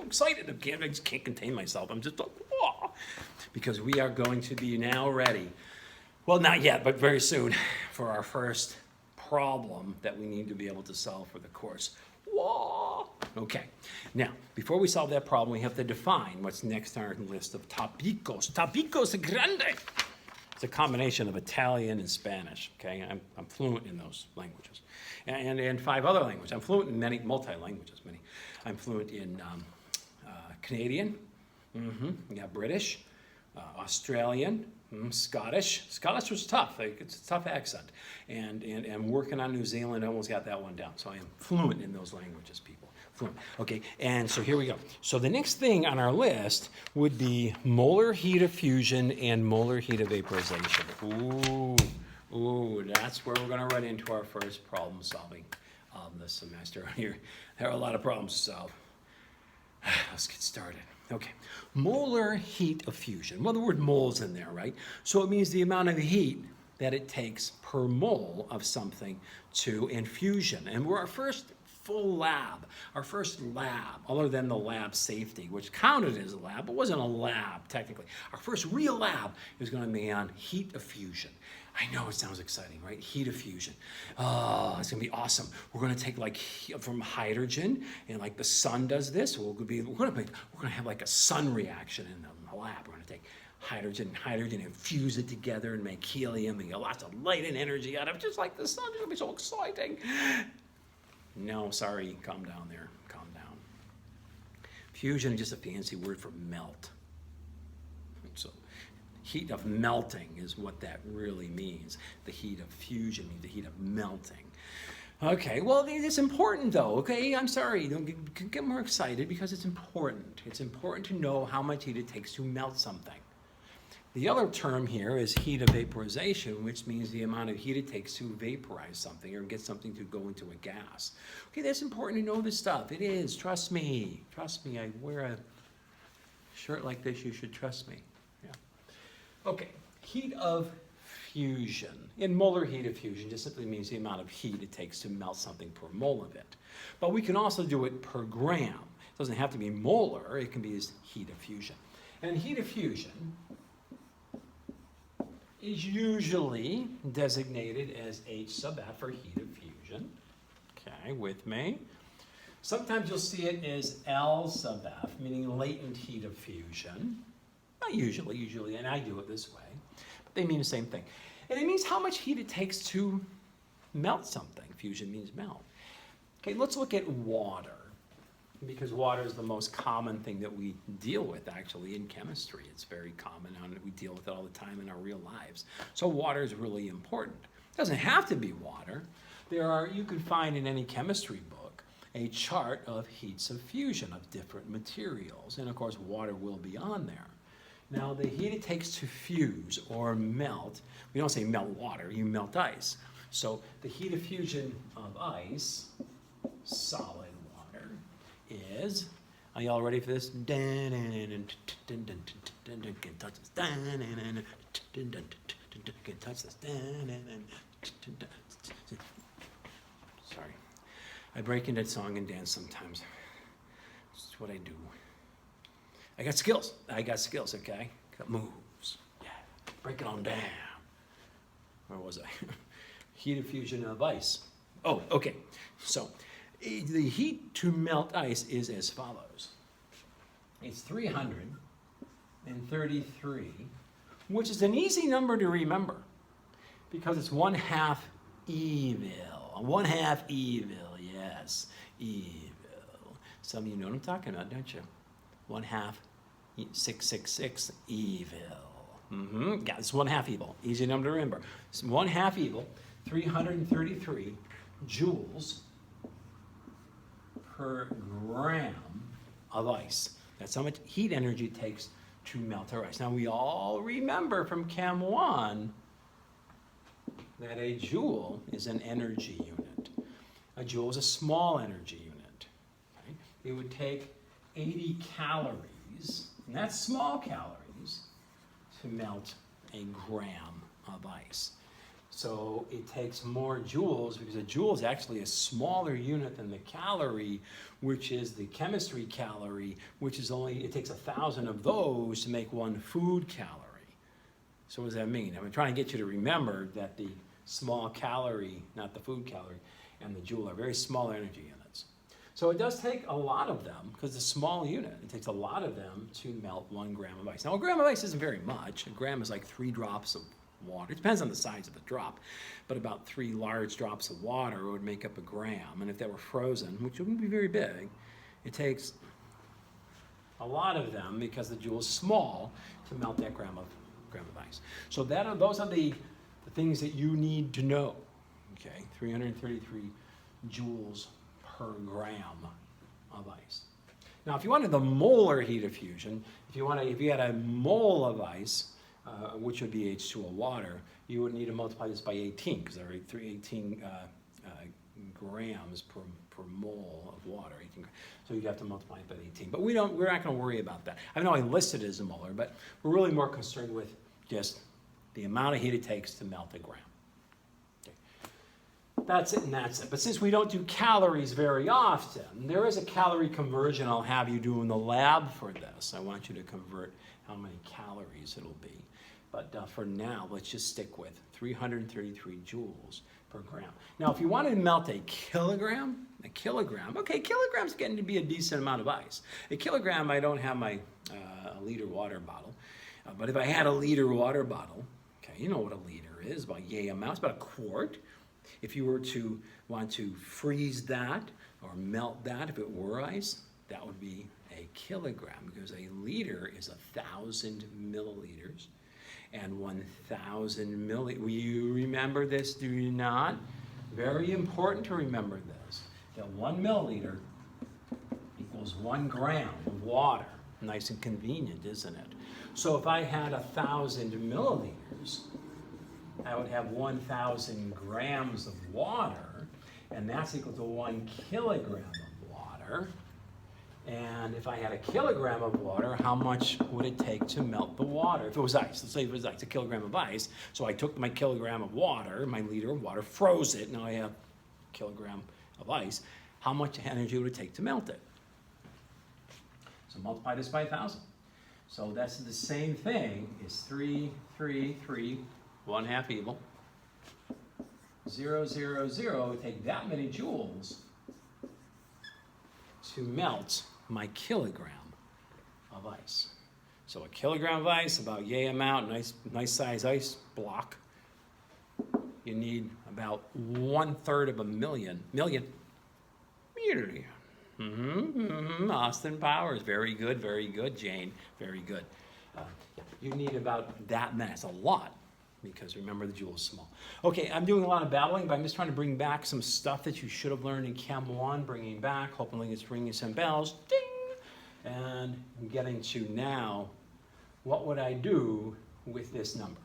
excited. I just can't contain myself. I'm just like, whoa. Because we are going to be now ready. Well, not yet, but very soon for our first problem that we need to be able to solve for the course. Whoa. Okay. Now, before we solve that problem, we have to define what's next on our list of tópicos. Tópicos grande. It's a combination of Italian and Spanish. Okay, I'm fluent in those languages, and 5 other languages. I'm fluent in many multi-languages. I'm fluent in Canadian. We got British, Australian. Scottish. Scottish was tough. It's a tough accent. And working on New Zealand, I almost got that one down. So I am fluent in those languages, people. Fluent. Okay, and so here we go. So the next thing on our list would be molar heat of fusion and molar heat of vaporization. Ooh, that's where we're going to run into our first problem solving this semester. Here, there are a lot of problems to solve. Let's get started. Okay, molar heat of fusion. Well, the word mole's in there, right? So it means the amount of heat that it takes per mole of something to infusion. And we're our first full lab, other than the lab safety, which counted as a lab, but wasn't a lab technically. Our first real lab is going to be on heat of fusion. I know it sounds exciting, right? Heat of fusion. Oh, it's gonna be awesome. We're gonna take like from hydrogen, and like the sun does this. We're gonna have like a sun reaction in the lab. We're gonna take hydrogen, and fuse it together and make helium and get lots of light and energy out of it, just like the sun. It's gonna be so exciting. No, sorry, calm down there. Calm down. Fusion is just a fancy word for melt. So heat of melting is what that really means. The heat of fusion means the heat of melting. Okay, well, it's important though, okay? I'm sorry, don't get more excited because it's important. It's important to know how much heat it takes to melt something. The other term here is heat of vaporization, which means the amount of heat it takes to vaporize something or get something to go into a gas. Okay, that's important to know this stuff. It is, trust me. Trust me, I wear a shirt like this, you should trust me. Yeah. Okay, heat of fusion. In molar heat of fusion just simply means the amount of heat it takes to melt something per mole of it. But we can also do it per gram. It doesn't have to be molar, it can be as heat of fusion. And heat of fusion is usually designated as H sub F for heat of fusion. Okay, with me? Sometimes you'll see it as L sub F, meaning latent heat of fusion. Not usually, and I do it this way. But they mean the same thing. And it means how much heat it takes to melt something. Fusion means melt. Okay, let's look at water, because water is the most common thing that we deal with actually in chemistry. It's very common, and we deal with it all the time in our real lives. So water is really important. It doesn't have to be water. You could find in any chemistry book a chart of heats of fusion of different materials, and of course water will be on there. Now the heat it takes to fuse or melt, we don't say melt water, you melt ice. So the heat of fusion of ice, solid water, is, are y'all ready for this? Sorry. I break into song and dance sometimes. It's what I do. I got skills, okay? Got moves. Yeah. Break it on down. Where was I? Heat of fusion of ice. Oh, okay. So the heat to melt ice is as follows. It's 333, which is an easy number to remember because it's 1/2 evil. 1/2 evil, yes, evil. Some of you know what I'm talking about, don't you? 1/2 666 evil. Yeah, it's 1/2 evil. Easy number to remember. It's 1/2 evil, 333 joules per gram of ice. That's how much heat energy it takes to melt our ice. Now we all remember from Chem 1 that a joule is an energy unit. A joule is a small energy unit. Okay? It would take 80 calories, and that's small calories, to melt a gram of ice. So it takes more joules because a joule is actually a smaller unit than the calorie, which is the chemistry calorie, which is only, it takes 1,000 of those to make one food calorie. So what does that mean? I'm trying to get you to remember that the small calorie, not the food calorie, and the joule are very small energy units. So it does take a lot of them, because it's a small unit, it takes a lot of them to melt 1 gram of ice. Now, a gram of ice isn't very much. A gram is like 3 drops of water. It depends on the size of the drop, but about 3 large drops of water would make up a gram. And if they were frozen, which wouldn't be very big, it takes a lot of them, because the joule is small, to melt that gram of ice. So those are the things that you need to know. Okay, 333 joules per gram of ice. Now, if you wanted the molar heat of fusion, if you had a mole of ice, which would be H2O water, you would need to multiply this by 18, because there are 18 grams per mole of water. 18, so you'd have to multiply it by 18. But we're not going to worry about that. I know I listed it as a molar, but we're really more concerned with just the amount of heat it takes to melt a gram. Okay. That's it, and that's it. But since we don't do calories very often, there is a calorie conversion I'll have you do in the lab for this. I want you to convert how many calories it'll be. But for now, let's just stick with 333 joules per gram. Now, if you wanted to melt a kilogram, okay, kilogram's getting to be a decent amount of ice. A kilogram, I don't have my a liter water bottle, but if I had a liter water bottle, okay, you know what a liter is, about yay amount, it's about a quart. If you were to want to freeze that or melt that, if it were ice, that would be a kilogram, because a liter is 1,000 milliliters. And 1,000 milliliters. You remember this, do you not? Very important to remember this. That 1 milliliter equals 1 gram of water. Nice and convenient, isn't it? So if I had 1,000 milliliters, I would have 1,000 grams of water, and that's equal to 1 kilogram of water. And if I had a kilogram of water, how much would it take to melt the water? If it was ice, let's say it was ice, a kilogram of ice. So I took my kilogram of water, my liter of water, froze it. Now I have a kilogram of ice. How much energy would it take to melt it? So multiply this by 1,000. So that's the same thing as 3, 3, 3, 1 half evil. 0, 0, 0, take that many joules to melt my kilogram of ice. So a kilogram of ice, about yay amount, nice size ice block. You need about 1/3 of a million. Austin Powers, very good, Jane, very good. You need about that many, it's a lot, because remember the joule is small. Okay, I'm doing a lot of babbling, but I'm just trying to bring back some stuff that you should have learned in Chem 1, bringing back, hopefully it's ringing some bells, ding! And I'm getting to now, what would I do with this number?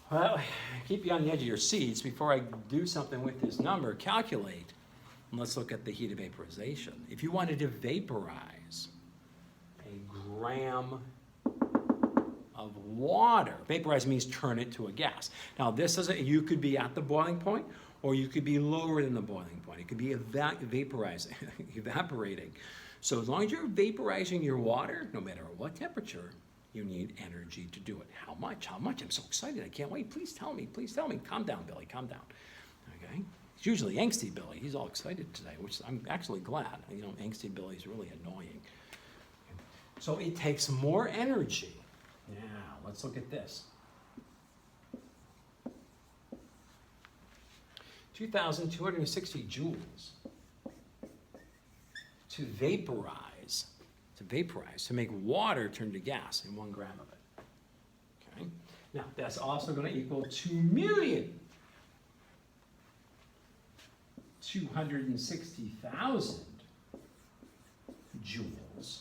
Well, keep you on the edge of your seats. Before I do something with this number, calculate, and let's look at the heat of vaporization. If you wanted to vaporize a gram of water. Vaporize means turn it to a gas. Now this is you could be at the boiling point, or you could be lower than the boiling point. It could be evaporating. So as long as you're vaporizing your water, no matter what temperature, you need energy to do it. How much? How much? I'm so excited. I can't wait. Please tell me. Please tell me. Calm down, Billy. Calm down. Okay? It's usually angsty Billy. He's all excited today, which I'm actually glad. You know, angsty Billy is really annoying. So it takes more energy. Now, let's look at this. 2,260 joules to vaporize, to make water turn to gas in 1 gram of it. Okay? Now, that's also going to equal 2,260,000 joules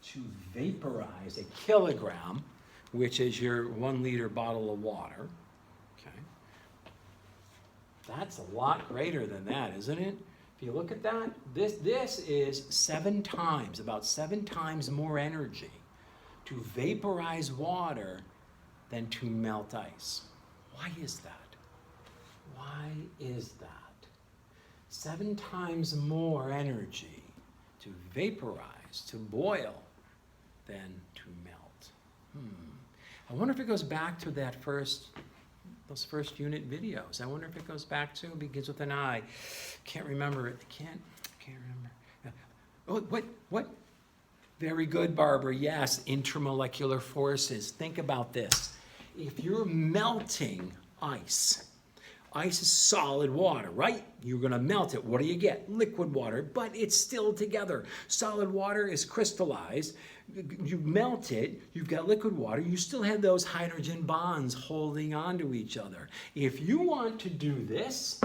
to vaporize a kilogram, which is your 1 liter bottle of water. Okay? That's a lot greater than that, isn't it? If you look at that, this is 7 times, about 7 times more energy to vaporize water than to melt ice. Why is that? Why is that? 7 times more energy to vaporize, to boil, than to melt. I wonder if it goes back to those first unit videos. I wonder if it goes back to, begins with an I. Can't remember it. Can't remember. Oh, what? Very good, Barbara. Yes, intermolecular forces. Think about this. If you're melting ice is solid water, right? You're going to melt it. What do you get? Liquid water, but it's still together. Solid water is crystallized. You melt it, you've got liquid water, you still have those hydrogen bonds holding on to each other. If you want to do this,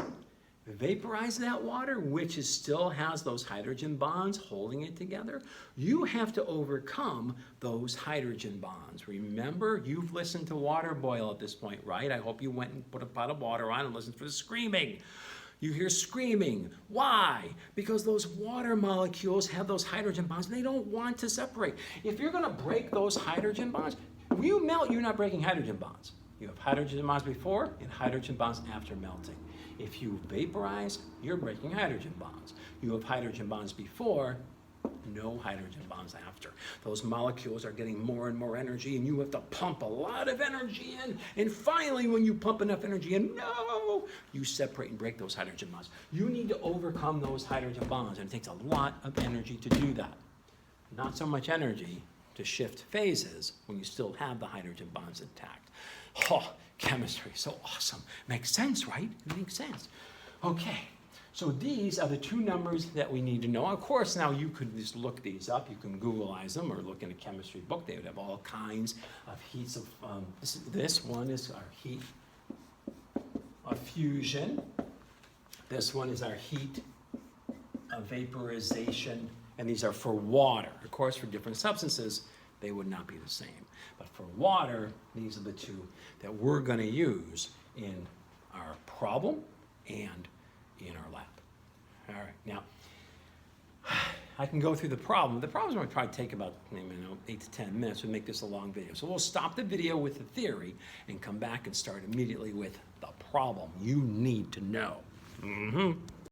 vaporize that water, which still has those hydrogen bonds holding it together, you have to overcome those hydrogen bonds. Remember, you've listened to water boil at this point, right? I hope you went and put a pot of water on and listened for the screaming. You hear screaming. Why? Because those water molecules have those hydrogen bonds and they don't want to separate. If you're going to break those hydrogen bonds, when you melt, you're not breaking hydrogen bonds. You have hydrogen bonds before and hydrogen bonds after melting. If you vaporize, you're breaking hydrogen bonds. You have hydrogen bonds before, no hydrogen bonds after. Those molecules are getting more and more energy, and you have to pump a lot of energy in. And finally, when you pump enough energy in, you separate and break those hydrogen bonds. You need to overcome those hydrogen bonds, and it takes a lot of energy to do that. Not so much energy to shift phases when you still have the hydrogen bonds intact. Oh, chemistry, so awesome. Makes sense, right? It makes sense. Okay, so these are the 2 numbers that we need to know. Of course, now you could just look these up. You can Googleize them or look in a chemistry book. They would have all kinds of heats of, this one is our heat of fusion. This one is our heat of vaporization. And these are for water. Of course, for different substances, they would not be the same. But for water, these are the 2 that we're going to use in our problem and in our lab. All right, now, I can go through the problem. The problem's going to probably take about 8 to 10 minutes. We'll make this a long video. So we'll stop the video with the theory and come back and start immediately with the problem you need to know.